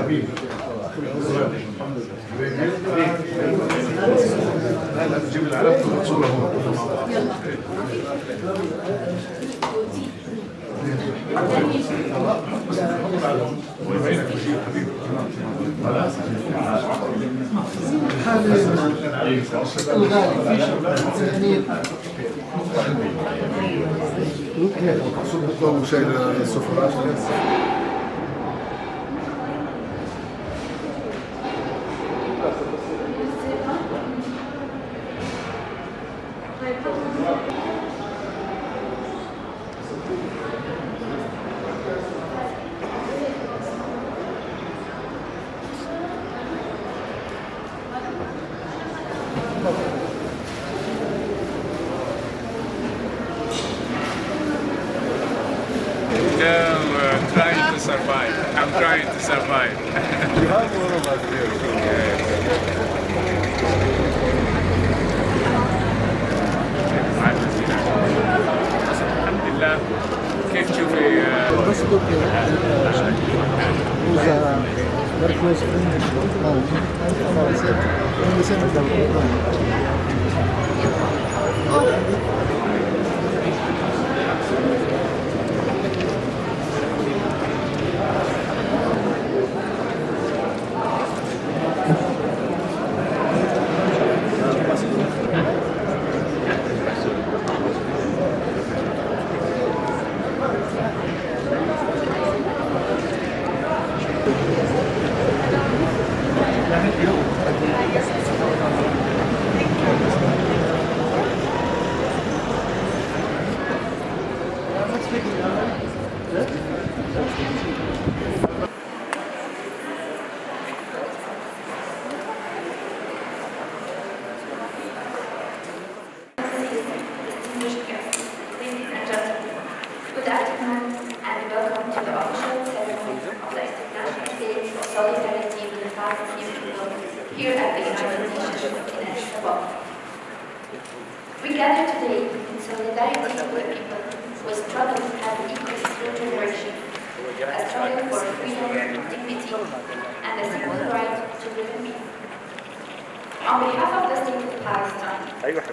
حبيبي لا تجيب العلامة والصورة هون. Trying to survive. I'm trying to survive. You have one of us here. الحمد لله. كيف تشوفي؟ Here at the United Nations in Addis Ababa. We gather today in solidarity with people who struggle to have equal through generation, a struggle for freedom, dignity, and the civil right to live in peace. On behalf of the state of Palestine,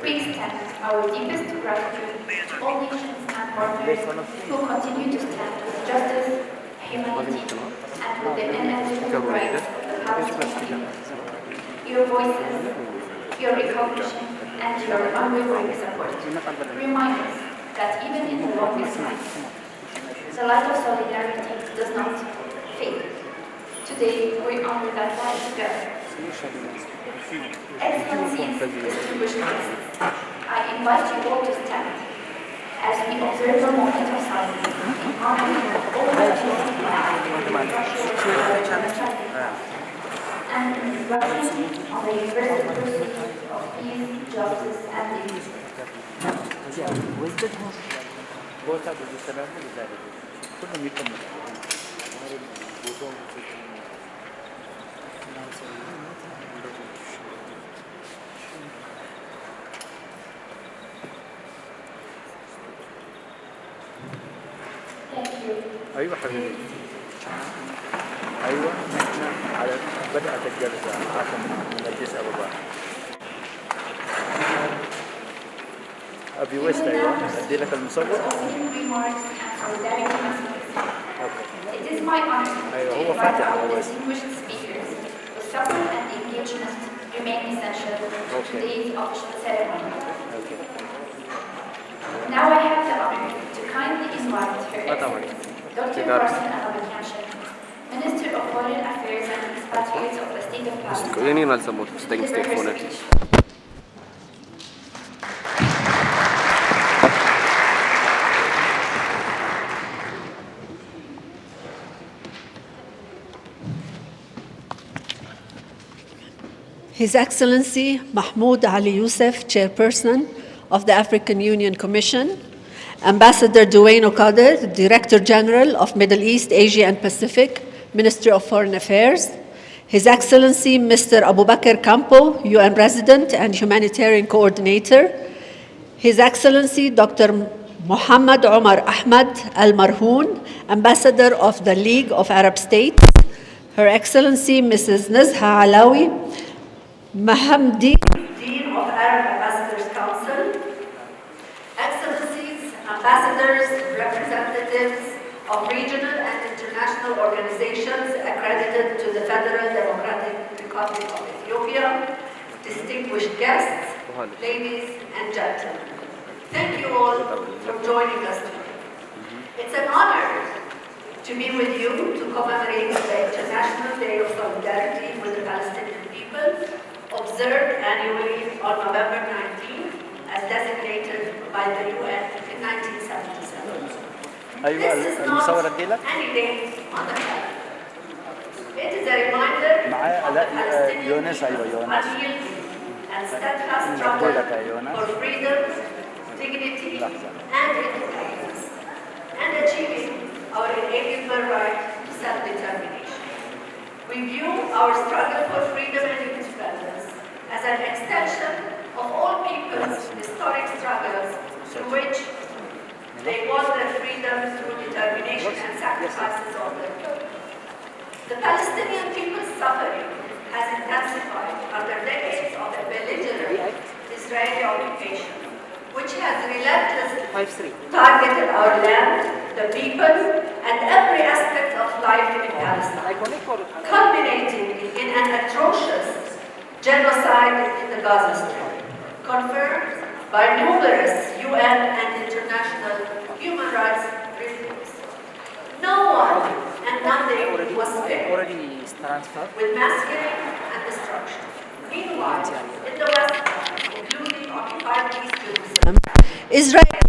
we extend our deepest gratitude to all nations and partners who continue to stand with justice, humanity, and with the inalienable rights of the Palestinians. Your voices, your recognition, and your unwavering support remind us that even in the longest night, the light of solidarity does not fade. Today, we honor that light together. Excellencies, distinguished guests, I invite you all to stand as we observe a moment of silence in honor of all the children and reflecting on the universal pursuit of peace, justice, and dignity. Thank you. أيوة حبيبي. أيوة نحن على بدأت الجلسة عشان نجلس أبواب. أبي ويست أيوة أدي لك المصور. It is my honor أيوة to هو فاتح invite هو our ويست. distinguished speakers. The support and engagement remain essential to today's official ceremony. Now I have the honor to kindly invite Her Excellency Dr. Rasid Minister of Foreign Affairs and Expatriates of the State of Palestine. His Excellency Mahmoud Ali Youssef, Chairperson of the African Union Commission, Ambassador Duane O'Connor, Director General of Middle East, Asia and Pacific, Ministry of Foreign Affairs, His Excellency Mr. Abu Bakr Campo, UN Resident and Humanitarian Coordinator, His Excellency Dr. Muhammad Omar Ahmad Al Marhoun, Ambassador of the League of Arab States, Her Excellency Mrs. Nazha Alawi Mahamdi, Dean of Arab Ambassadors Council, Excellencies, Ambassadors, representatives of regional and international organizations accredited to the Federal Democratic Republic of Ethiopia, distinguished guests, ladies and gentlemen. Thank you all for joining us today. It's an honor to be with you to commemorate the International Day of Solidarity with the Palestinian people, observed annually on November 19, as designated by the UN in 1977. This is not any day on the calendar. It is a reminder of the Palestinian people's unyielding and steadfast struggle for freedom, dignity, and independence, and achieving our inalienable right to self-determination. We view our struggle for freedom and independence as an extension of all people's historic struggles through which they won their freedom through determination and sacrifices of their people. The Palestinian people's suffering has intensified under decades of a belligerent Israeli occupation, which has relentlessly targeted our land, the people, and every aspect of life in Palestine, culminating in an atrocious genocide in the Gaza Strip, confirmed by numerous UN and international human rights reviews. No one and nothing was spared, with mass killing and destruction. Meanwhile, in the West, including occupied East Jerusalem, Israeli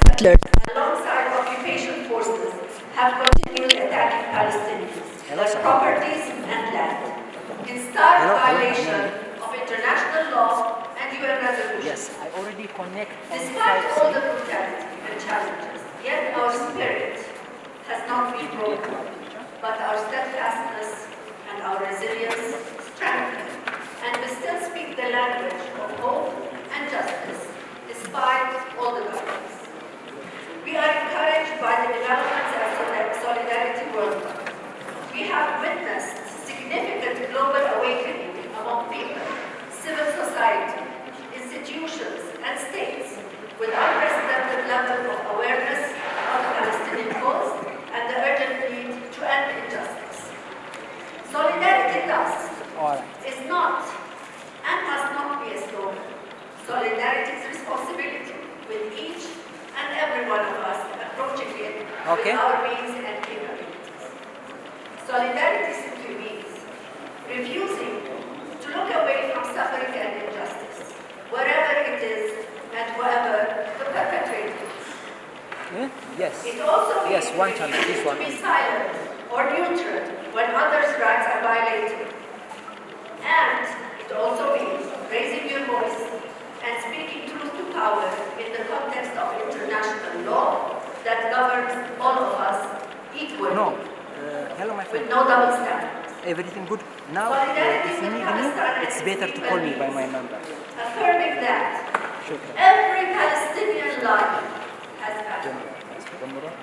settlers alongside occupation forces have continued attacking Palestinians, their properties and land, in stark violation of international law and UN resolutions. Yes, I already connect. Despite all the brutality and challenges, yet our spirit has not been broken, but our steadfastness and our resilience strengthened, and we still speak the language of hope and justice, despite all the governments. We are encouraged by the developments of solidarity worldwide. We have witnessed significant global awakening among people, civil society, institutions, and states, with unprecedented level of awareness of the Palestinian cause and the urgent need to end injustice. Solidarity thus is not and must not be a slogan. Solidarity is responsibility, with each and every one of us approaching it with our means and capabilities. Solidarity simply means refusing to look away from suffering and injustice, wherever it is and whoever the perpetrator is. Yes. It also means to be silent or neutral when others' rights are violated. And it also means raising your voice and speaking truth to power in the context of international law that governs all of us equally. No. Hello, my friend. With no double standards. Everything good? Now, if you need me, it's better to call me by my number. Affirming that every Palestinian life has value.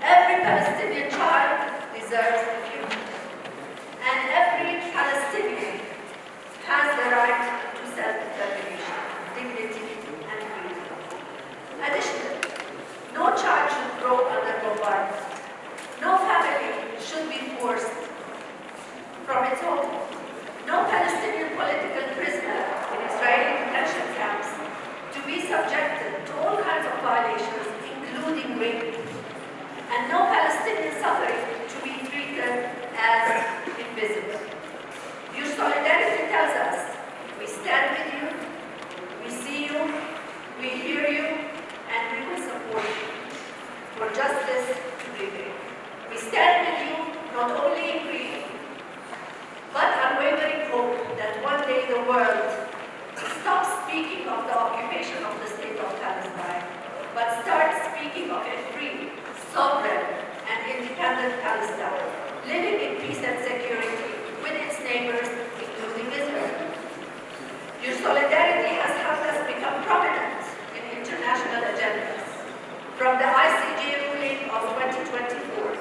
Every Palestinian child deserves a future. And every Palestinian has the right to self-determination, dignity, and freedom. Additionally, no child should grow under bombardment. No family should be forced from its home. No Palestinian political prisoner in Israeli detention camps to be subjected to all kinds of violations, including rape. And no Palestinian suffering to be treated as invisible. Your solidarity tells us we stand with you, we see you, we hear you, and we will support you for justice to prevail. We stand with you not only in grief, but unwavering hope that one day the world stops speaking of the occupation of the state of Palestine, but starts speaking of a free, sovereign, and independent Palestine, living in peace and security with its neighbors, including Israel. Your solidarity has helped us become prominent in international agendas, from the ICJ ruling of 2024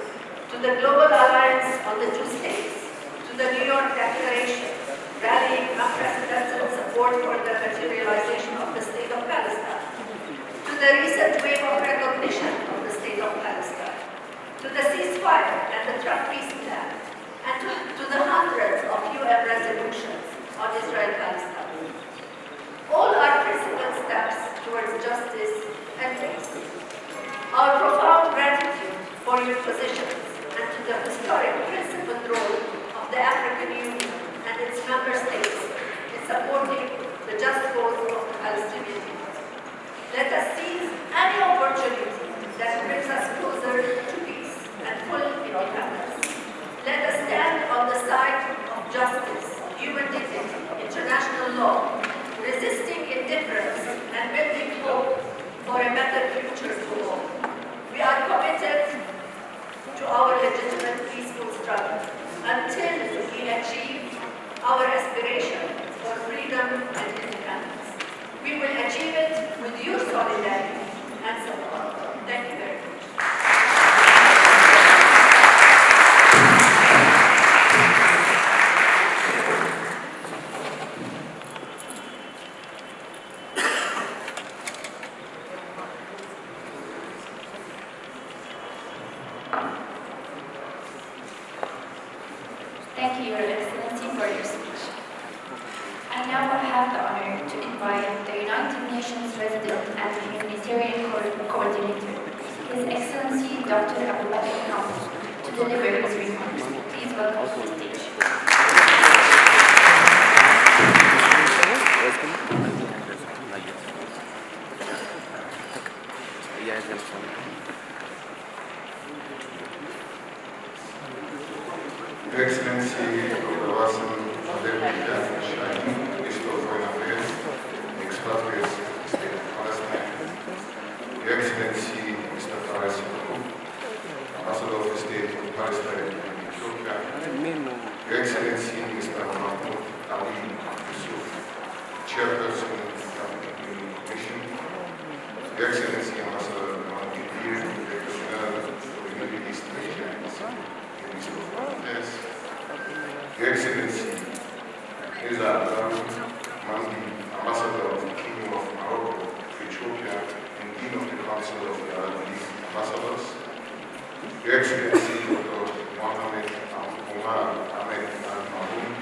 to the Global Alliance on the Two States, to the the Trump peace plan and to the hundreds of UN resolutions on Israel-Palestine. All are principled steps towards justice and peace. Our profound gratitude for your positions and to the historic principled role of the African Union and its member states in supporting the just cause of the Palestinian people. Let us seize any opportunity that brings us closer to peace and full independence. Let us stand on the side of justice, human dignity, international law, resisting indifference and building hope for a better future to all. We are committed to our legitimate peaceful struggle until we achieve our aspiration for freedom and independence. We will achieve it with your solidarity and support. Thank you very much. Thank you, Your Excellency, for your speech. I now have the honor to invite the United Nations Resident and Humanitarian Coordinator, His Excellency Dr. Abubakar, to deliver his remarks. Please welcome to the stage. Your Excellency, Dr. Rasim, Minister of Foreign Affairs, expatriates of the State of Palestine, Your Excellency, Mr. Fares Ambassador of the State of Palestine and Ethiopia, Your Excellency, Mr. Mahmoud Ali Yusuf, Chairperson of the African Union Commission, Your Excellency, Ambassador Director General for the Middle East, Asia and Pacific, Minister of Foreign Affairs, Your Excellency, Mirza Abdullah Mandi, Ambassador of the Kingdom of Morocco to Ethiopia and Dean of the Council of the Arab League Ambassadors, Your Excellency, Dr. Mohammed Omar Ahmed Al-Mahmoud,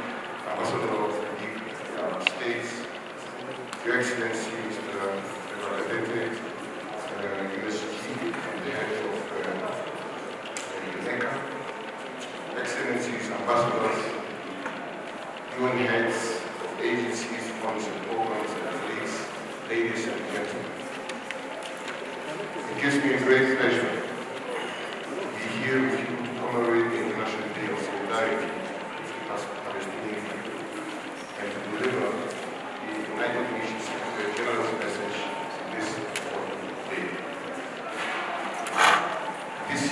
Ambassador of the League of the Arab States, Your Excellency, Mr. Representative University and the head of UNECA, Excellencies, Ambassadors, UN heads of agencies, funds and programs and affiliates, ladies and gentlemen. It gives me a great pleasure to be here with you to commemorate the International Day of Solidarity with the Palestinian people and to deliver the United Nations Secretary General's message on this important day. This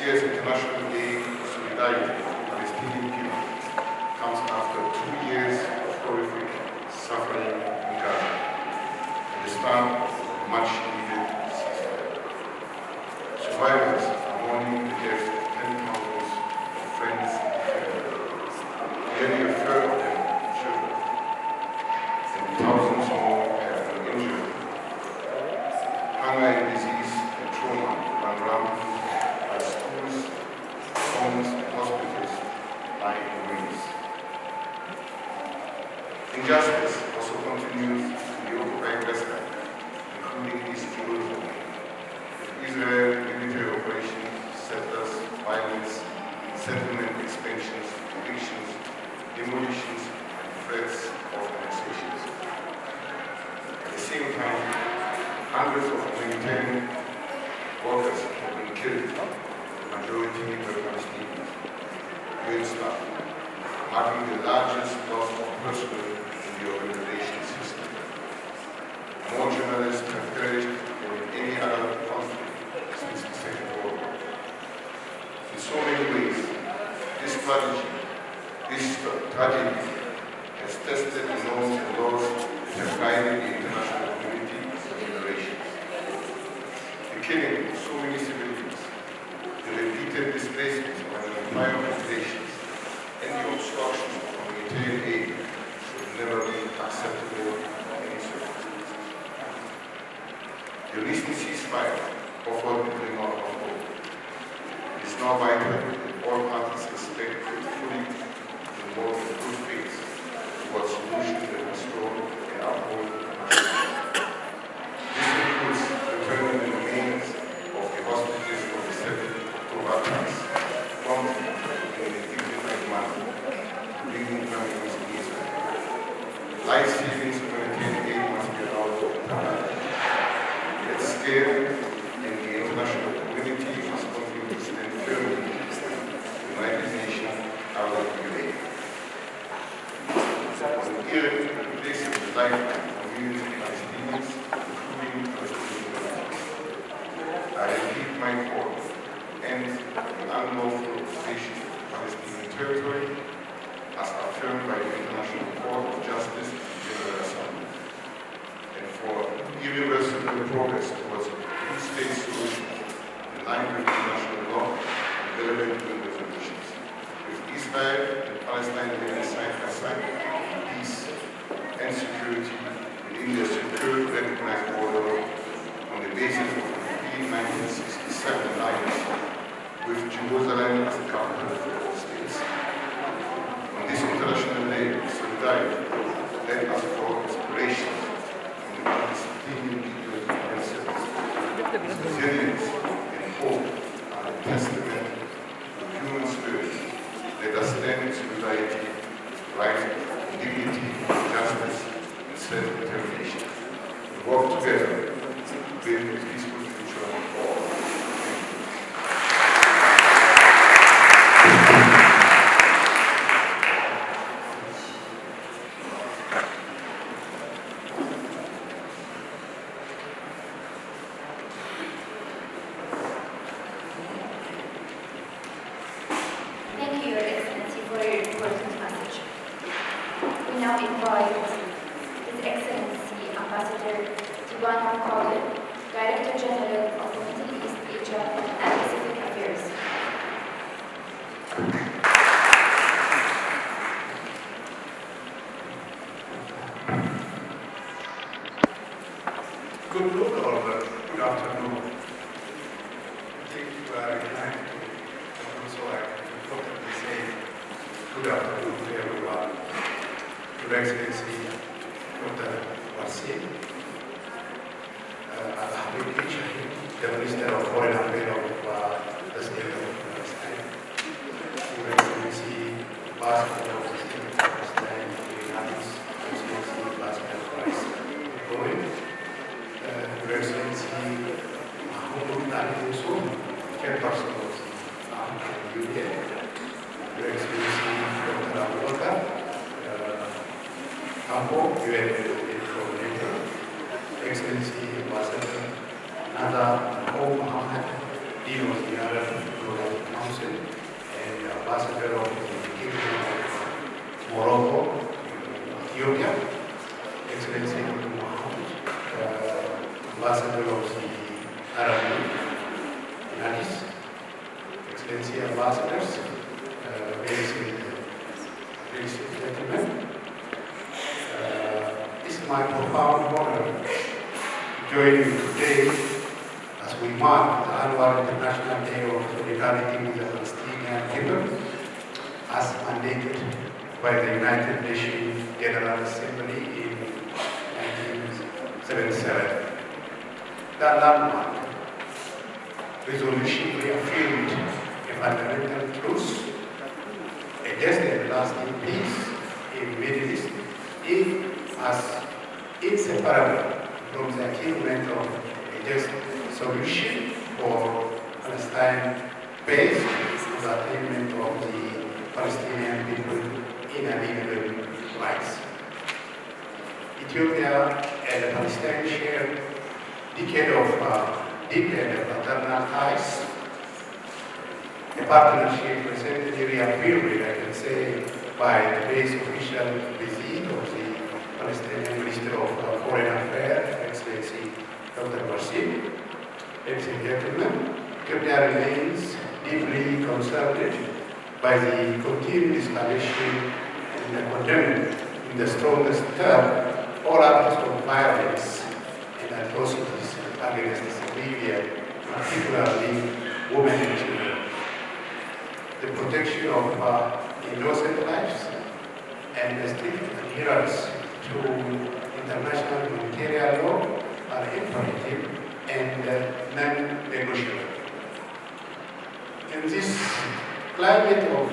year's International Day of Solidarity with the Palestinian people comes after 2 years of horrific suffering in Gaza and the start of much needed ceasefire. Survivors are mourning the death of 10,000 of friends and family, nearly a third of them children, and thousands more have been injured. Hunger and disease and trauma run rampant as schools, homes, and hospitals lie in ruins. Injustice also continues in the occupied West Bank, including East Jerusalem, with Israel military operations, settlers, violence, settlement expansions, evictions, demolitions, and threats of annexations. At the same time, hundreds of humanitarian workers have been killed, the majority were Palestinians, UN staff, marking the largest loss of personnel in the organization's history. More journalists have perished than in any other conflict since the Second World War. In so many ways, this tragedy has tested the norms and laws that have guided the international community for generations. The killing of so many civilians, the repeated displacement of an entire populations, and the obstruction of humanitarian aid should never be acceptable in any circumstances. The recent ceasefire offered a glimmer of hope. now vital that all parties expect to fully involve in good faith towards solutions that restore and uphold national law. This includes returning the remains of the hostages of the 7 October attacks from in a dignified manner, bringing families in Israel. Life-saving humanitarian aid must be allowed to internalize. At scale, and the international community must continue to stand firmly with the United Nations RWA. On replacing the lifeline of millions of Palestinians, including Palestinian refugees. I repeat my call to end the unlawful occupation of Palestinian territory as affirmed by the International Court of Justice and General Assembly, and for irreversible progress towards a two-state solution in line with international law and relevant UN resolutions, with Israel and Palestine living side by side, peace and security within their secure, recognized border on the basis of the pre-1967 alliance, with Jerusalem as the capital of all states. On this International Day of Solidarity, let us draw inspiration from the Palestinian people's themselves. Resilience and hope are a testament to the human spirit. Let us stand in solidarity, right, dignity, justice, and self-determination. We work together to build a peaceful future for all. Thank you, Your Excellency, for your important message. We now invite His Excellency Ambassador Ethio, Director General of the Middle East, Asia, and Pacific Affairs. Good noon or good afternoon. I think you are kind and also I can importantly say good afternoon to everyone. Your Excellency Dr. Wasim, the Minister of Foreign Affairs of the State of Palestine. Your Excellency Ambassador of the State of Palestine, Your Excellency Ambassador Price Bowen. Your Excellency Mahmoud Ali Yusuf, Chairperson of the Union, Your Excellency Dr. Abubakar Campo, UN Coordinator, Excellency Ambassador Nada Mohammed, Dean of the Arab Global Council, and Ambassador of the Kingdom of Morocco, Ethiopia, Excellency Mohammed, Ambassador of the Arab League, Excellency Ambassadors, ladies and gentlemen, it's my profound honor to join you today as we mark the annual International Day of Solidarity with the Palestinian people as mandated by the United Nations General Assembly in 1977. That landmark resolution reaffirmed a fundamental truth: a just and lasting peace in the Middle East is as inseparable from the achievement of a just solution for Palestine based on the attainment of the Palestinian people inalienable rights. Ethiopia and the Palestine share decade of deep and fraternal ties, a partnership recently reaffirmed, I can say, by today's official visit of the Palestinian Minister of Foreign Affairs, Excellency Dr. Wasim. Ladies and gentlemen, Ethiopia remains deeply concerned by the continued escalation and condemning in the strongest term all acts of violence and atrocities against the civilian, particularly women and children. the protection of innocent lives, and the strict adherence to international humanitarian law are imperative and non-negotiable. In this climate of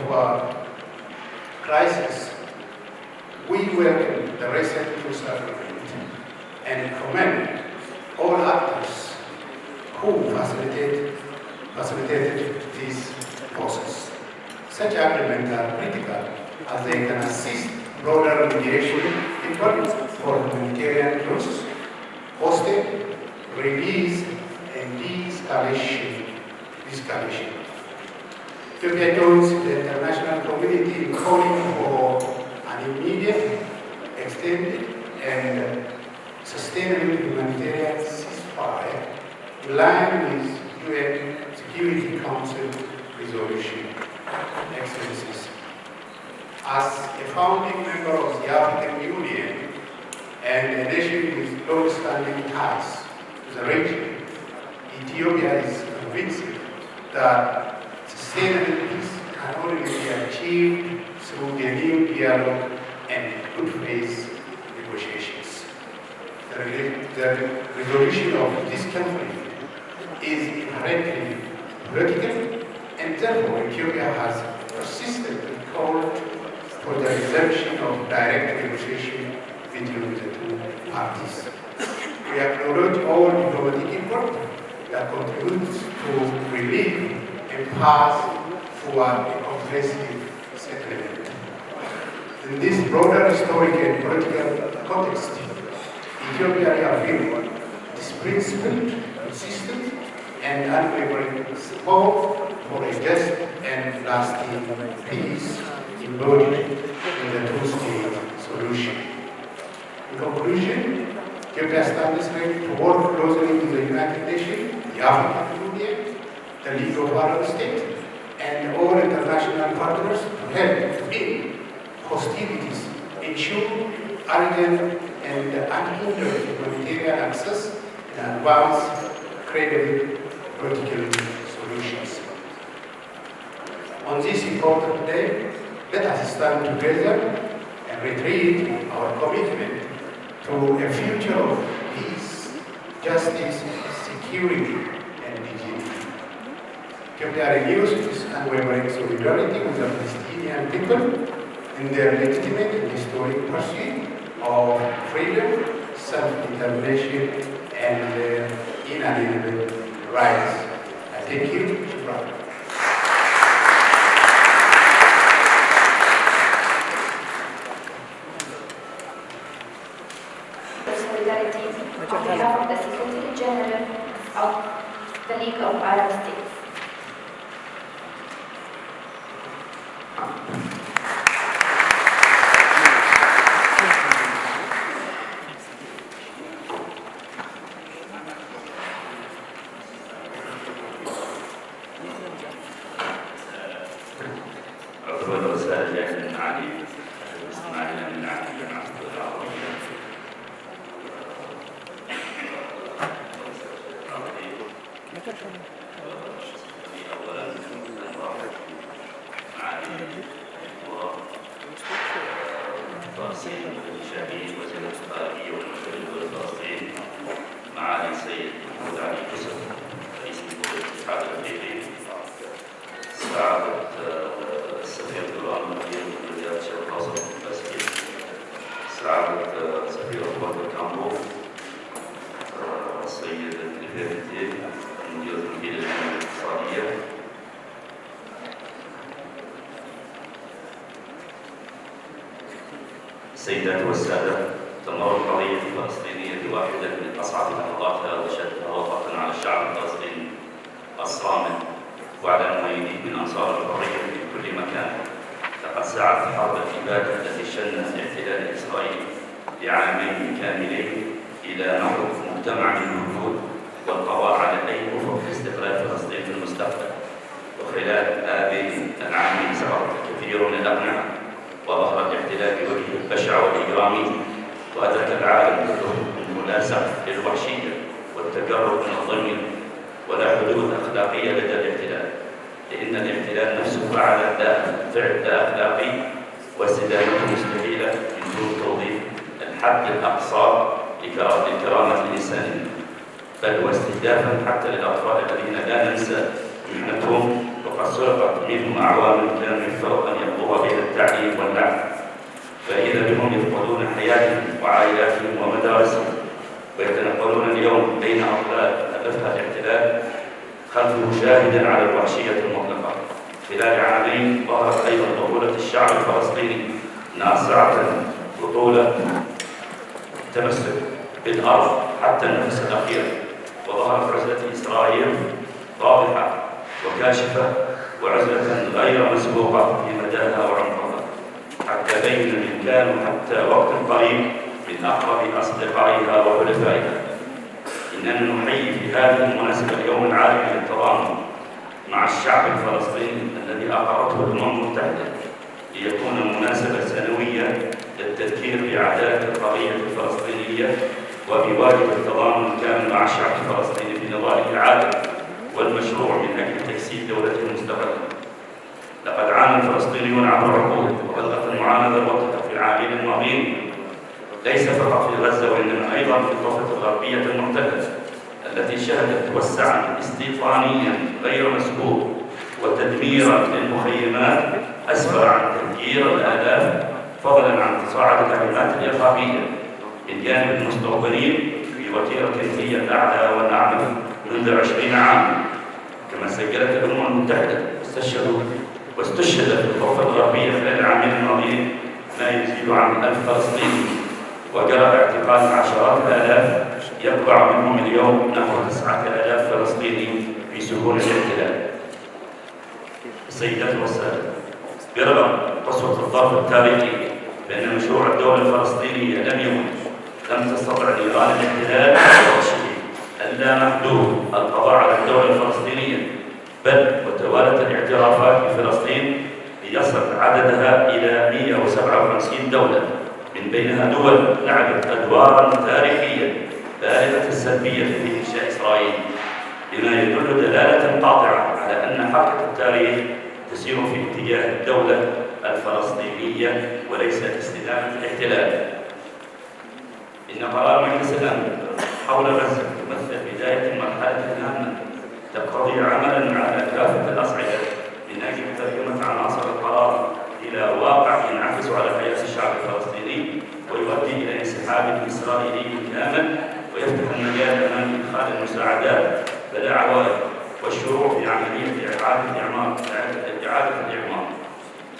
crisis, we welcome the recent peace agreement and commend all actors who facilitated this process. Such agreements are critical as they can assist broader mediation efforts for humanitarian truce, hostage, release, and de-escalation. Ethiopia joins the international community in calling for an immediate, extended, and sustainable humanitarian ceasefire in line with UN Security Council resolution. Excellencies, as a founding member of the African Union and a nation with long-standing ties to the region, Ethiopia is convinced that sustainable peace can only be achieved through genuine dialogue and good faith negotiations. The resolution of this conflict is inherently political, and therefore Ethiopia has persistently called for the resumption of direct negotiation between the two parties. We acknowledge all diplomatic effort that contributes to relief and path toward a comprehensive settlement. In this broader historic and political context, Ethiopia reaffirmed its principled, consistent, and unwavering support for a just and lasting peace embodied in the two-state solution. In conclusion, Ethiopia stands ready to work closely with the United Nations, the African Union, the League of Arab States, and all international partners to help in hostilities, ensure urgent and unhindered humanitarian access, and advance credible political solutions. On this important day, let us stand together and reiterate our commitment to a future of peace, justice, security, and dignity. Ethiopia renews its unwavering solidarity with the Palestinian people in their legitimate and historic pursuit of freedom, self-determination, and their inalienable rights. I thank you. Solidarity on behalf of the Secretary General of the League of Arab States. شهيد وزير الإخبارية والفلسطيني معالي السيد محمود علي يوسف رئيس الاتحاد الأفريقي، سعادة السفير الأمهرية والولايات الراصد الباسكية، سعادة سفير قوات الكامبو، السيد الإثيوبي مدير تنفيذ الاقتصادية، السيدات والسادة، تمر القضية الفلسطينية واحدة من أصعب لحظاتها وشدها وطأة على الشعب الفلسطيني الصامت وعلى المؤيدين من أنصار الحرية في كل مكان. لقد سعت حرب الإبادة التي شنها الاحتلال الإسرائيلي لعامين كاملين إلى نحو مجتمع الوجود والقضاء على أي أفق استقلال فلسطين في المستقبل. وخلال هذين العامين سقطت كثير من الأقنعة وظهر الاحتلال بوجهه البشع والإجرامي، وأدرك العالم كله أنه لا سقف للوحشية والتجرد من الظلم ولا حدود أخلاقية لدى الاحتلال. لأن الاحتلال نفسه فعل فعل لا أخلاقي واستدامته مستحيلة من دون توظيف الحد الأقصى لكرامة الإنسان، بل واستهدافا حتى للأطفال الذين لا ننسى محنتهم وقد سرقت منهم أعوام كان يفترض أن يقضوا بين التعليم واللعب، فإذا بهم يفقدون حياتهم وعائلاتهم ومدارسهم ويتنقلون اليوم بين أطلال ألفها الاحتلال خلفه شاهدا على الوحشية المطلقة. خلال عامين ظهرت أيضا بطولة الشعب الفلسطيني ناصعة بطولة تمسك بالأرض حتى النفس الأخير، وظهرت عزلة إسرائيل واضحة وكاشفة وعزلة غير مسبوقة في مداها وعمقها، حتى بين من كانوا حتى وقت قريب من أقرب أصدقائها وحلفائها. إننا نحيي في هذه المناسبة اليوم العالمي للتضامن مع الشعب الفلسطيني الذي أقرته الأمم المتحدة ليكون مناسبة سنوية للتذكير بعدالة القضية الفلسطينية وبواجب التضامن الكامل مع الشعب الفلسطيني في نضاله العادل والمشروع من أجل تجسيد دولته المستقلة. لقد عانى الفلسطينيون عبر عقود وبلغت المعاناة ذروتها في العامين الماضيين، ليس فقط في غزة وإنما أيضا في الضفة الغربية المحتلة التي شهدت توسعا استيطانيا غير مسبوق وتدميرا للمخيمات أسفر عن تهجير الآلاف، فضلا عن تصاعد الهجمات الإرهابية من جانب المستوطنين بوتيرة هي الأعلى والأعنف منذ 20 عاما. كما سجلت الأمم المتحدة واستشهد في الضفة الغربية خلال العامين الماضيين ما يزيد عن 1000 فلسطيني، وجرى اعتقال عشرات الآلاف يقبع منهم اليوم نحو 9000 فلسطيني في سجون الاحتلال. السيدات والسادة، برغم قسوة الظرف التاريخي بأن مشروع الدولة الفلسطينية لم يمت، لم تستطع نيران الاحتلال وحشه اللامحدود القضاء على الدولة الفلسطينية، بل وتوالت الاعترافات بفلسطين ليصل عددها إلى 157 دولة، من بينها دول لعبت أدوارا تاريخية بالغة السلبية في إنشاء إسرائيل، بما يدل دلالة قاطعة على أن حركة التاريخ تسير في اتجاه الدولة الفلسطينية وليس استدامة الاحتلال. إن قرار مجلس الأمن حول غزة يمثل بداية مرحلة هامة تقتضي عملا على كافة الأصعدة من أجل ترجمة عناصر القرار إلى واقع ينعكس على حياة الشعب الفلسطيني ويؤدي إلى انسحاب إسرائيلي كامل، ويفتح المجال أمام إدخال المساعدات بلا عوائق والشروع في عملية إعادة الإعمار،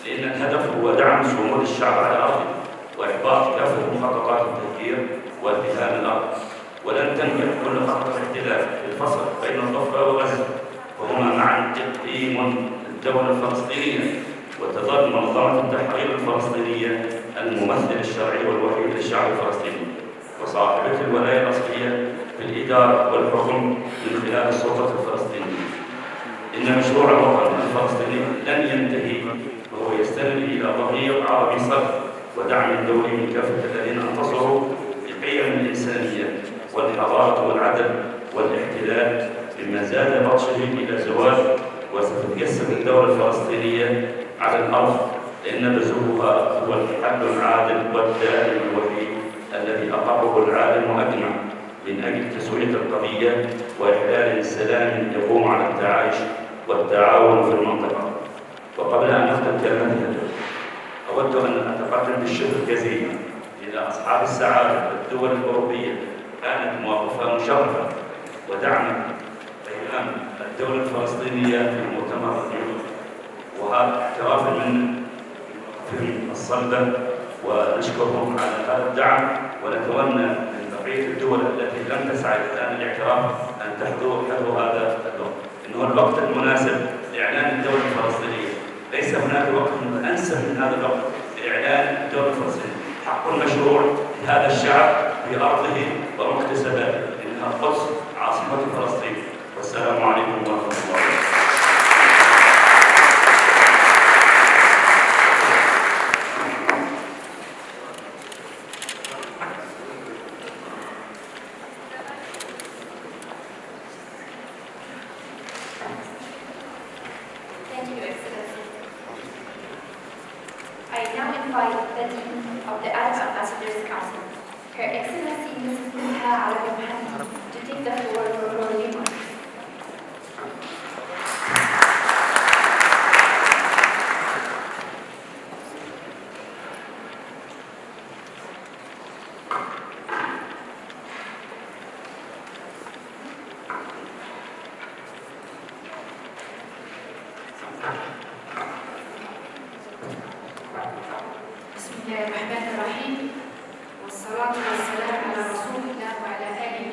لأن الهدف هو دعم شمول الشعب على أرضه وإحباط كافة مخططات التفكير والتهام الأرض. ولن تنجح كل خطة الاحتلال في الفصل بين الضفة وغزة، وهما معا تقديم الدولة الفلسطينية وتظل منظمة التحرير الفلسطينية الممثل الشرعي والوحيد للشعب الفلسطيني وصاحبة الولاية الأصلية في الإدارة والحكم من خلال السلطة الفلسطينية. إن مشروع الوطن الفلسطيني لن ينتهي وهو يستند إلى ضمير عربي صلب ودعم دولي من كافة الذين انتصروا لقيم الإنسانية والحضارة والعدل والاحتلال، مما زاد بطشهم إلى زوال، وستتجسد الدولة الفلسطينية على الأرض، لأن لزومها هو الحل العادل والدائم الوحيد الذي أقره العالم أجمع من أجل تسوية القضية وإحلال سلام يقوم على التعايش والتعاون في المنطقة. وقبل أن أختم كلمتي أود أن أتقدم بالشكر الجزيل إلى أصحاب السعادة الدول الأوروبية، كانت مواقفها مشرفة ودعمت قيام الدولة الفلسطينية في مؤتمر اليوم، وهذا اعتراف من الصلبة، ونشكرهم على هذا الدعم، ونتمنى من بقية الدول التي لم تسعى لإعلان الاعتراف أن تحضر هذا الوقت، إنه الوقت المناسب لإعلان الدولة الفلسطينية. ليس هناك وقت أنسب من هذا الوقت لإعلان الدولة الفلسطينية. حق مشروع لهذا الشعب في أرضه ومكتسباته، إنها القدس عاصمة فلسطين. والسلام عليكم ورحمة الله وبركاته. invite the Dean of the Arab Ambassadors Council, Her Excellency Mrs. Minha Al-Mohammed, to take the floor for her remarks. بسم الله الرحمن الرحيم والصلاة والسلام على رسول الله وعلى آله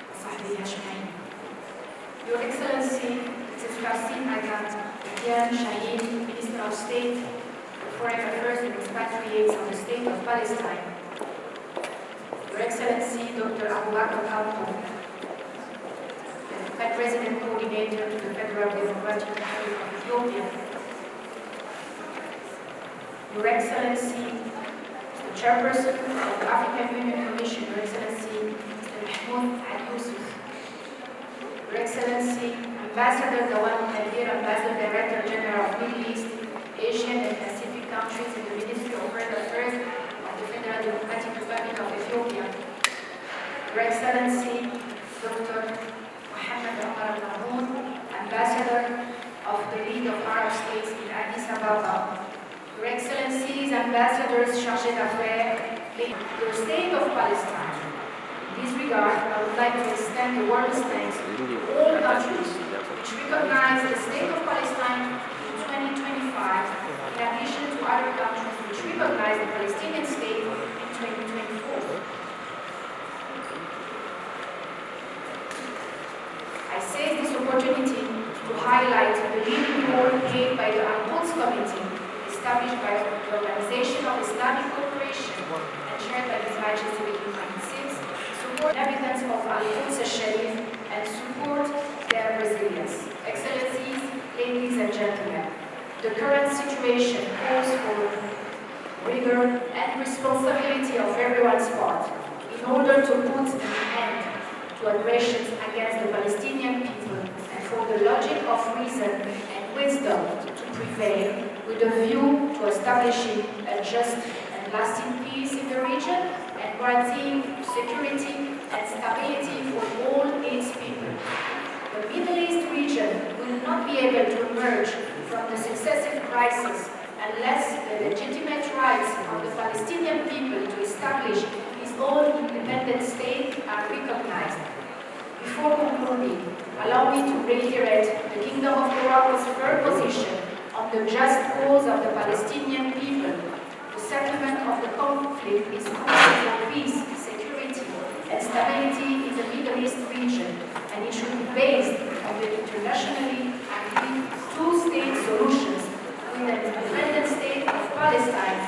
وصحبه أجمعين. Your Excellency, it is Palestine Agha, Ethio Monitor, Minister of State, Foreign Affairs and Expatriates of the State of Palestine. Your Excellency, Dr. Abu Bakr Al-Khalto, the President Coordinator to the Federal Democratic Republic of Ethiopia. Your Excellency, the Chairperson of the African Union Commission, Your Excellency, Mr. Mahmoud Al-Yusuf. Your Excellency, Ambassador Dewan Al-Kadir, Ambassador Director General of Middle East, Asian and Pacific countries in the Ministry of Foreign Affairs of the Federal Democratic Republic of Ethiopia. Your Excellency, Dr. Mohammed Omar Al-Mahmoud, Ambassador of the League of Arab States in Addis Ababa. Your Excellencies, Ambassadors chargés d'affaires, the State of Palestine. In this regard, I would like to extend the warmest thanks to all countries which recognize the State of Palestine in 2025, in addition to other countries which recognize the Palestinian State in 2024. I seize this opportunity to highlight the leading role played by the Al-Quds Committee, established by the Organization of Islamic Cooperation and chaired by His Majesty King Mohammed VI, support inhabitants of Al-Quds al-Sharif and support their resilience. Excellencies, ladies and gentlemen, the current situation calls for rigor and responsibility of everyone's part in order to put an end to aggressions against the Palestinian people and for the logic of reason and wisdom to prevail, with a view to establishing a just and lasting peace in the region and guaranteeing security and stability for all its people. The Middle East region will not be able to emerge from the successive crises unless the legitimate rights of the Palestinian people to establish its own independent state are recognized. Before concluding, allow me to reiterate the Kingdom of Morocco's firm position on the just cause of the Palestinian people. The settlement of the conflict is crucial for peace, security, and stability in the Middle East region, and it should be based on the internationally agreed two-state solutions with an independent state of Palestine,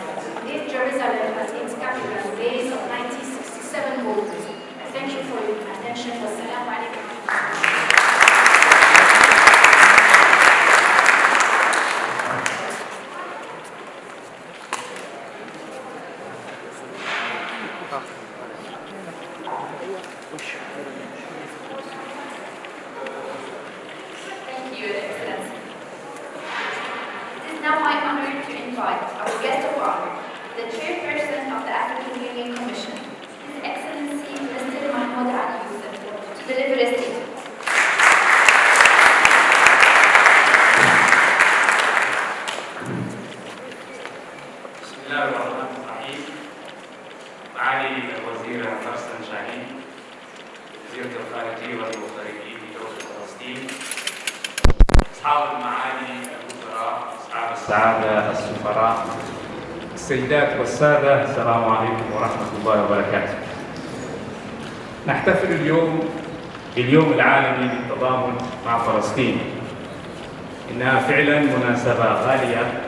with Jerusalem as its capital based on 1967 borders. I thank you for your attention. Wassalamu alaikum. Thank you, Excellency. It is now my honor to invite our guest of honor, the Chairperson of the African Union Commission, His Excellency Mr. Mahmoud Al-Yusuf, to deliver a statement. بسم الله الرحمن الرحيم. معالي الوزير حسن شاهين، وزيرة الخارجية والإخبارية لدولة فلسطين، أصحاب المعالي الوزراء، أصحاب السعادة السفراء، السيدات والسادة، السلام عليكم ورحمة الله وبركاته. نحتفل اليوم باليوم العالمي للتضامن مع فلسطين. إنها فعلا مناسبة غالية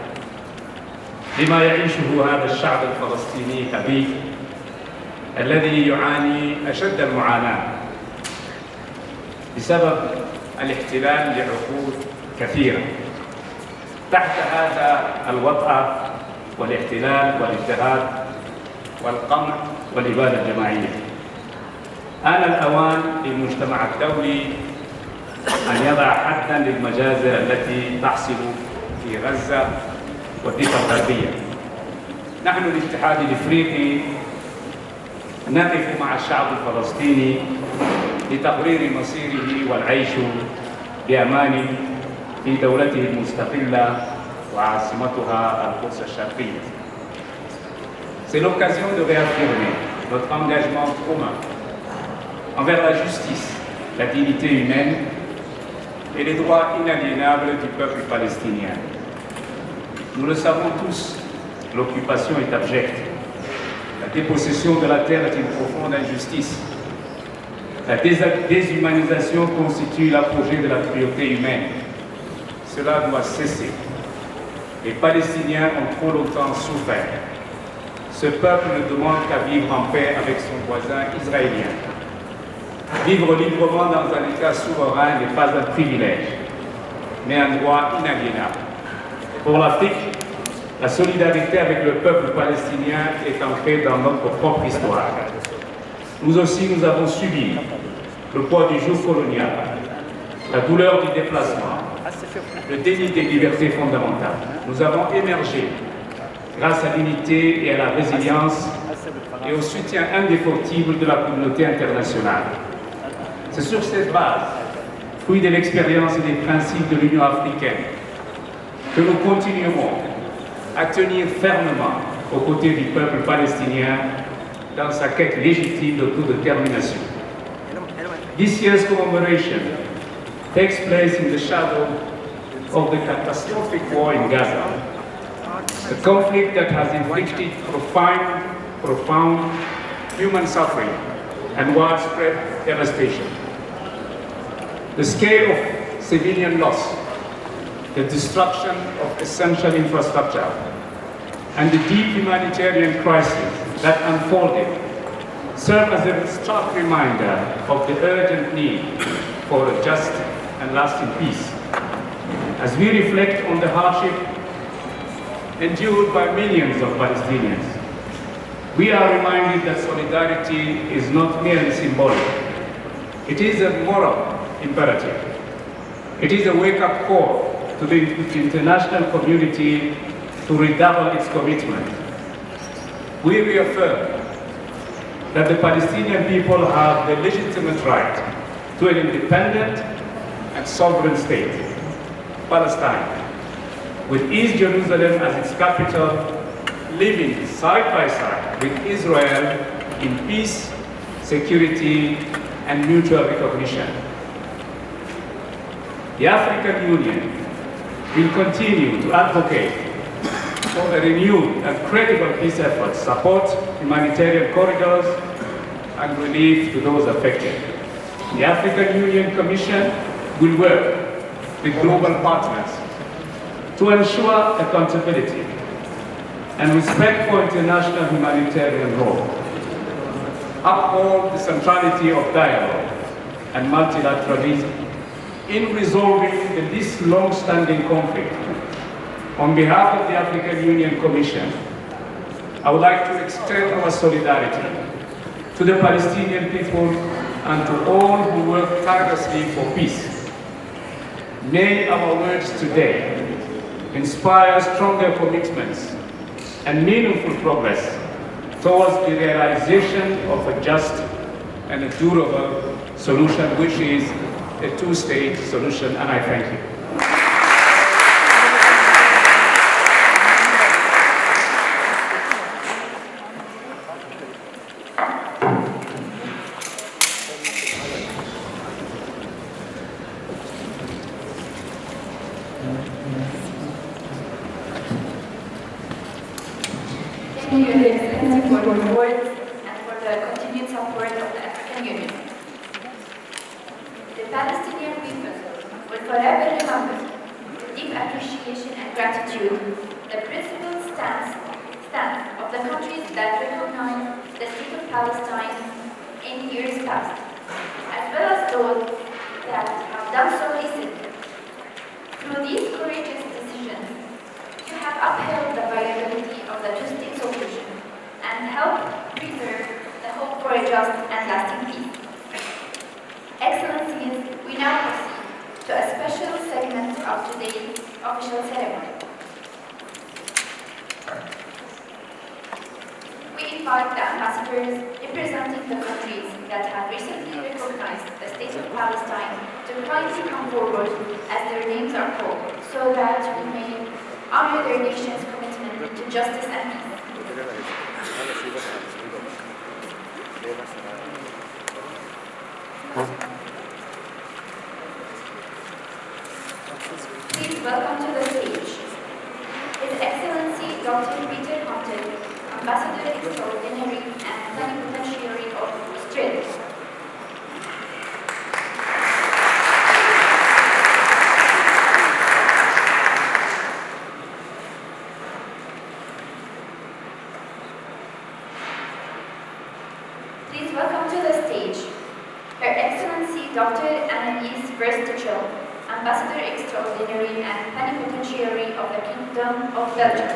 لما يعيشه هذا الشعب الفلسطيني الحبيب الذي يعاني أشد المعاناة بسبب الاحتلال لعقود كثيرة. تحت هذا الوطأ والاحتلال والاضطهاد والقمع والإبادة الجماعية، آن الأوان للمجتمع الدولي أن يضع حداً للمجازر التي تحصل في غزة والضفة الغربية. نحن الاتحاد الإفريقي نقف مع الشعب الفلسطيني لتقرير مصيره والعيش بأمان في دولته المستقلة وعاصمتها القدس الشرقية. C'est l'occasion de réaffirmer notre engagement commun envers la justice, la dignité humaine et les droits inaliénables du peuple palestinien. Nous le savons tous, l'occupation est abjecte. La dépossession de la terre est une profonde injustice. La déshumanisation constitue l'apogée de la cruauté humaine. Cela doit cesser. Les Palestiniens ont trop longtemps souffert. Ce peuple ne demande qu'à vivre en paix avec son voisin israélien. Vivre librement dans un État souverain n'est pas un privilège, mais un droit inaliénable. Pour l'Afrique, la solidarité avec le peuple palestinien est ancrée dans notre propre histoire. Nous aussi, nous avons subi le poids du joug colonial, la douleur du déplacement, le déni des libertés fondamentales. Nous avons émergé grâce à l'unité et à la résilience et au soutien indéfectible de la communauté internationale. C'est sur cette base, fruit de l'expérience et des principes de l'Union africaine, que nous continuerons à tenir fermement aux côtés du peuple palestinien dans sa quête légitime d'autodétermination. This year's commemoration takes place in the shadow of the catastrophic war in Gaza, a conflict that has inflicted profound human suffering and widespread devastation. The scale of civilian loss, the destruction of essential infrastructure, and the deep humanitarian crisis that unfolded serve as a stark reminder of the urgent need for a just and lasting peace. As we reflect on the hardship endured by millions of Palestinians, we are reminded that solidarity is not merely symbolic. It is a moral imperative. It is a wake-up call to the international community to redouble its commitment. We reaffirm that the Palestinian people have the legitimate right to an independent and sovereign state, Palestine, with East Jerusalem as its capital, living side by side with Israel in peace, security, and mutual recognition. The African Union will continue to advocate for a renewed and credible peace effort, support humanitarian corridors, and relief to those affected. The African Union Commission will work with global partners to ensure accountability and respect for international humanitarian law, uphold the centrality of dialogue and multilateralism in resolving this long-standing conflict. On behalf of the African Union Commission, I would like to extend our solidarity to the Palestinian people and to all who work tirelessly for peace. May our words today inspire stronger commitments and meaningful progress towards the realization of a just and a durable solution, which is a two-state solution, and I thank you. Thank you, Your Excellency, for your words and for the continued support of the African Union. The Palestinian people will forever remember with deep appreciation and gratitude the principled stance of the countries that recognize the state of Palestine in years past, as well as those that have done so recently. Through these courageous decisions, you have upheld the viability of the two-state solution and helped preserve the hope for a just and lasting peace. Excellencies, we now proceed to a special segment of today's official ceremony. ambassadors representing the countries that have recently recognized the state of Palestine to kindly come forward as their names are called, so that we may honor their nation's commitment to justice and peace. Please welcome to the stage His Excellency Dr. Peter Compton, Ambassador Extraordinary and Plenipotentiary of Australia. Please welcome to the stage Her Excellency Dr. Annelies Verstechel, Ambassador Extraordinary and Plenipotentiary of the Kingdom of Belgium.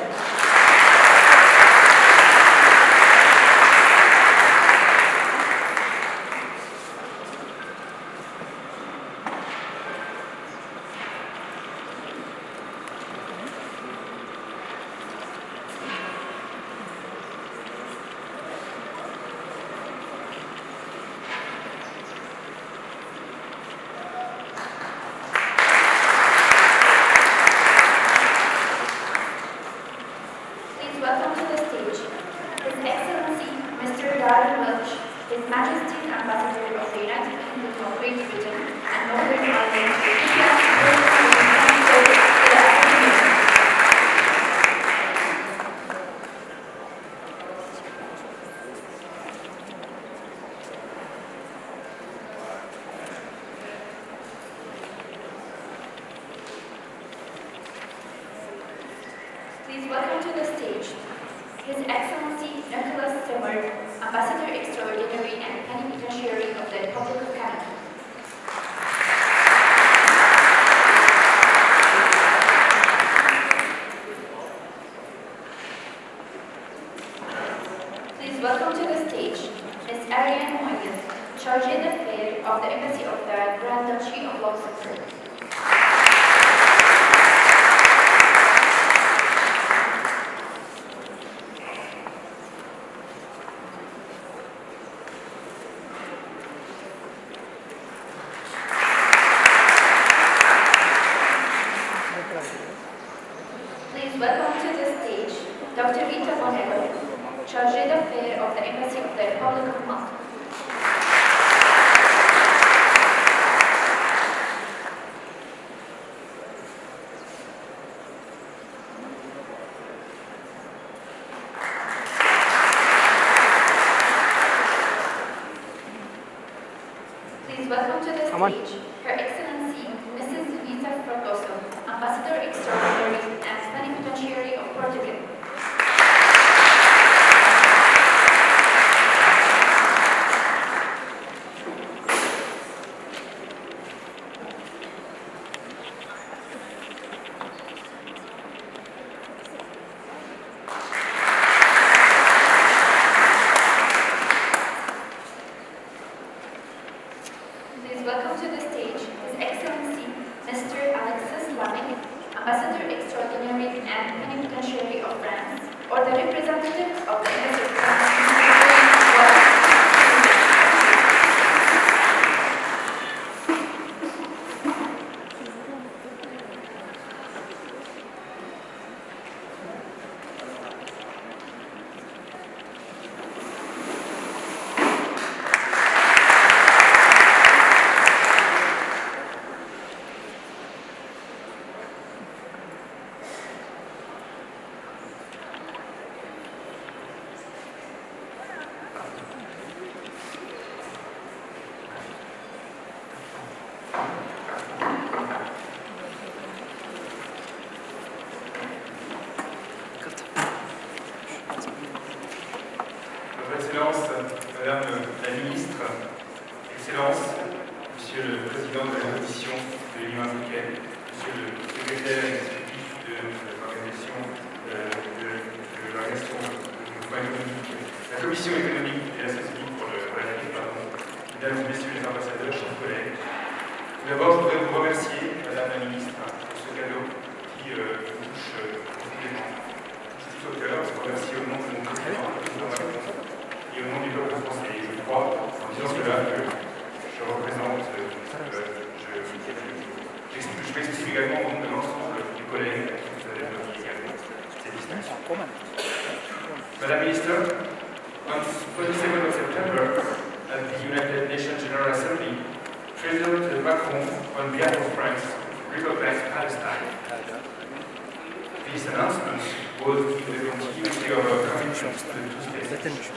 Welcome to the stage His Excellency Mr. Darren Welch, His Majesty's Ambassador of the United Kingdom of Great Britain and Northern Ireland to Please welcome to the stage His Excellency Nicholas Timmer, Ambassador Extraordinary and Plenipotentiary of the Republic of Canada. Please welcome to the stage Ms. Ariane Moyes, Chargé d'Affaires of the Embassy of the Grand Duchy of Luxembourg. Please welcome to the stage Dr. Ethio Monitor, Chargé d'Affaires of the Embassy of the Republic of Malta. Please welcome to the stage Her Excellency Mrs. Luisa Fragoso, Ambassador Extraordinary and Plenipotentiary of Portugal. Please welcome to the stage His Excellency Mr. Alexis Lamin, Ambassador Extraordinary and Plenipotentiary of France, or the representative of the Embassy of France. Votre Excellence, Madame la Ministre, Excellence, Monsieur le Président de la Commission de l'Union africaine, Monsieur le Secrétaire exécutif de l'Organisation de développement économique, la Commission économique et la société pour l'Afrique, Mesdames et Messieurs les ambassadeurs, chers collègues. Tout d'abord, je voudrais vous remercier, Madame la Ministre, pour ce cadeau qui vous touche profondément. Tout au cœur, je vous remercie au nom de mon président, et au nom du peuple français. Et je crois, en disant cela, que je représente, je m'exprime également au nom de l'ensemble des collègues qui vous avez donné également cette distinction. Madame Minister, on 27th of September, at the United Nations General Assembly, President Macron, on behalf of France, recognized Palestine. This announcement was in the continuity of our commitment to the two-state solution.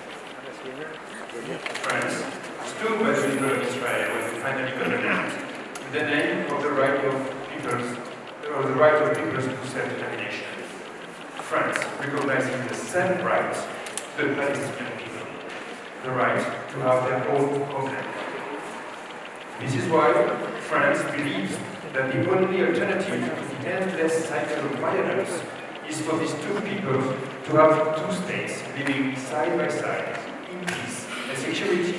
France stood by the people of Israel when it finally got announced in the name of the right of peoples to self-determination. France recognizing the same rights to the Palestinian people, the right to have their own homeland. This is why France believes that the only alternative to the endless cycle of violence is for these two peoples to have two states living side by side in peace and security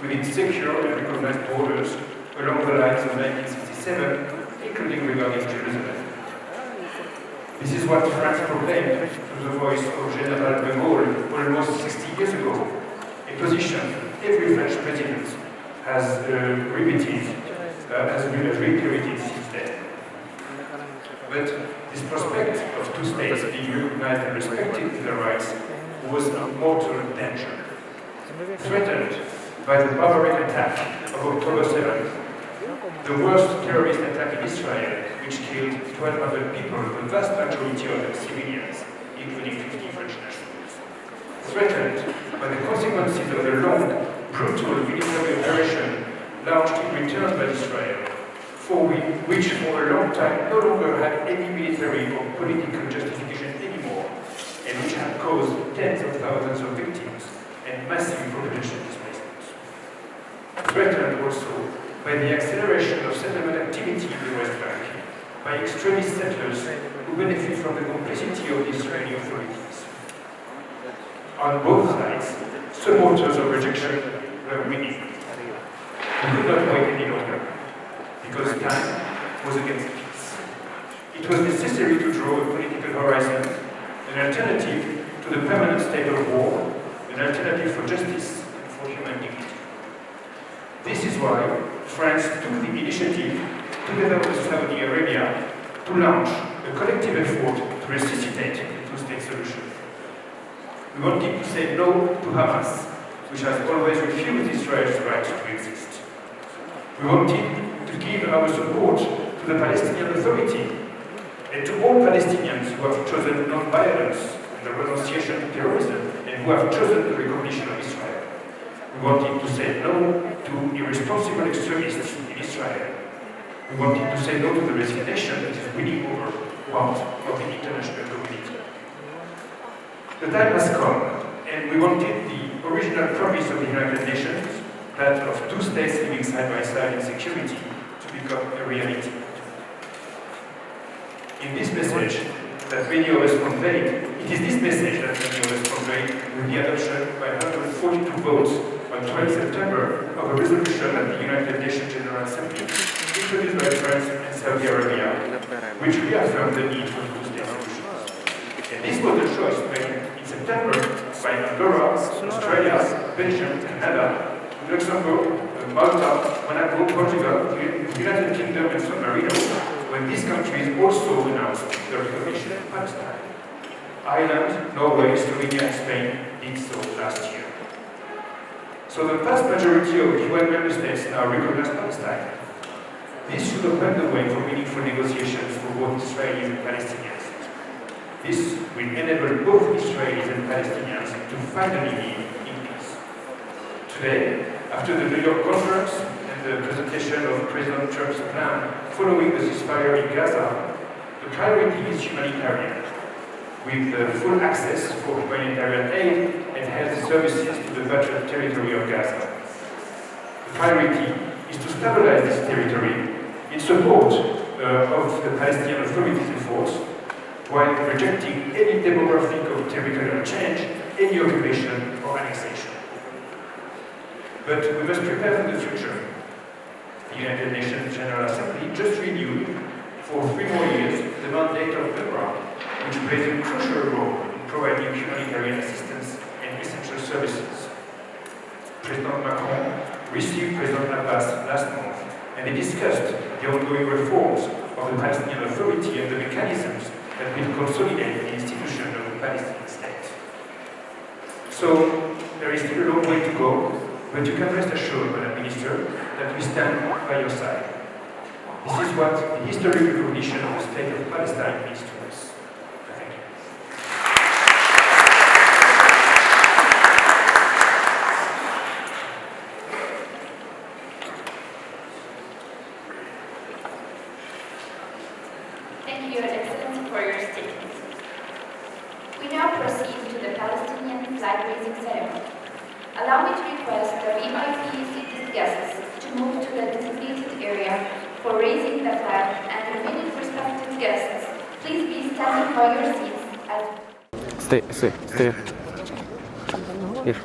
within secure and recognized borders along the lines of 1967, including regarding Jerusalem. This is what France proclaimed through the voice of General de Gaulle almost 60 years ago, a position every French president has reiterated since then. But this prospect of two states being recognized and respected in their rights was a mortal danger. Threatened by the barbaric attack of October 7th, the worst terrorist attack in Israel, which killed 1,200 people, the vast majority of them civilians, including 50 French nationals. Threatened by the consequences of the long, brutal military operation launched in return by Israel, which for a long time no longer had any military or political justification anymore, and which had caused tens of thousands of victims and massive population displacements. Threatened also by the acceleration of settlement activity in the West Bank, by extremist settlers who benefit from the complicity of the Israeli authorities. On both sides, supporters of rejection were winning. We could not wait any longer, because time was against peace. It was necessary to draw a political horizon, an alternative to the permanent state of war, an alternative for justice and for human dignity. This is why France took the initiative, together with Saudi Arabia, to launch a collective effort to resuscitate the two-state solution. We wanted to say no to Hamas, which has always refused Israel's right to exist. We wanted to give our support to the Palestinian Authority and to all Palestinians who have chosen non-violence and the renunciation to terrorism and who have chosen the recognition of Israel. We wanted to say no to irresponsible extremists in Israel. We wanted to say no to the resignation that is winning over part of the international community. The time has come, and we wanted the original promise of the United Nations, that of two states living side by side in security, to become a reality. In this message that many of us conveyed, it is this message that many of us conveyed with the adoption by 142 votes on 12 September of a resolution at the United Nations General Assembly, introduced by France and Saudi Arabia, which reaffirmed the need for two-state solutions. And this was the choice made in September by Andorra, Australia, Belgium, Canada, Luxembourg, Malta, Monaco, Portugal, the United Kingdom, and San Marino, when these countries also announced their recognition of Palestine. Ireland, Norway, Slovenia, and Spain did so last year. So the vast majority of UN member states now recognize Palestine. This should open the way for meaningful negotiations for both Israelis and Palestinians. This will enable both Israelis and Palestinians to finally live in peace. Today, after the New York conference and the presentation of President Trump's plan following the ceasefire in Gaza, the priority is humanitarian, with full access for humanitarian aid and health services to the battered territory of Gaza. The priority is to stabilize this territory in support of the Palestinian Authority's efforts, while rejecting any demographic or territorial change, any occupation or annexation. But we must prepare for the future. The United Nations General Assembly just renewed for 3 more years the mandate of UNRWA, which plays a crucial role in providing humanitarian assistance and essential services. President Macron received President Abbas last month, and they discussed the ongoing reforms of the Palestinian Authority and the mechanisms that will consolidate the institution of the Palestinian state. So there is still a long way to go, but you can rest assured, Madam Minister, that we stand by your side. This is what the historic recognition of the state of Palestine means to us. Thank you. Thank you, Your Excellency, for your statement. We now proceed to the Palestinian flag-raising ceremony. Allow me to request the VIP seated guests to move to the designated area for raising the flag, and remaining prospective guests, please be standing by your seats as Stay here. Here.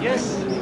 Yes.